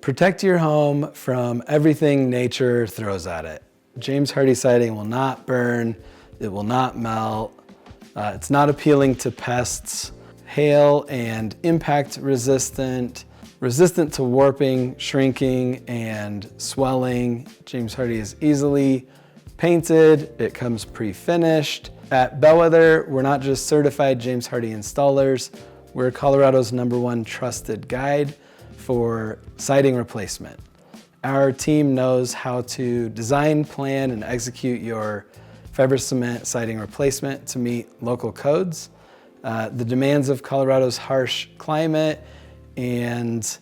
Protect your home from everything nature throws at it. James Hardie siding will not burn, it will not melt, it's not appealing to pests, hail and impact resistant, resistant to warping, shrinking, and swelling. James Hardie is easily painted, it comes pre-finished. At Bellwether, we're not just certified James Hardie installers, we're Colorado's #1 trusted guide for siding replacement. Our team knows how to design, plan, and execute your fiber cement siding replacement to meet local codes, the demands of Colorado's harsh climate, and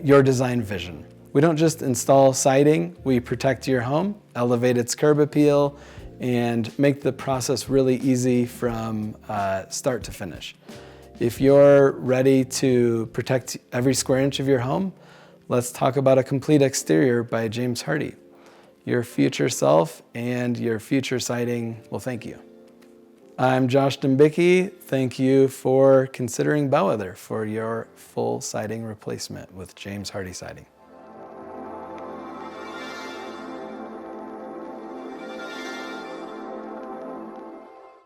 your design vision. We don't just install siding, we protect your home, elevate its curb appeal, and make the process really easy from start to finish. If you're ready to protect every square inch of your home, let's talk about a complete exterior by James Hardie. Your future self and your future siding will thank you. I'm Josh Dembicki. Thank you for considering Bellwether for your full siding replacement with James Hardie Siding.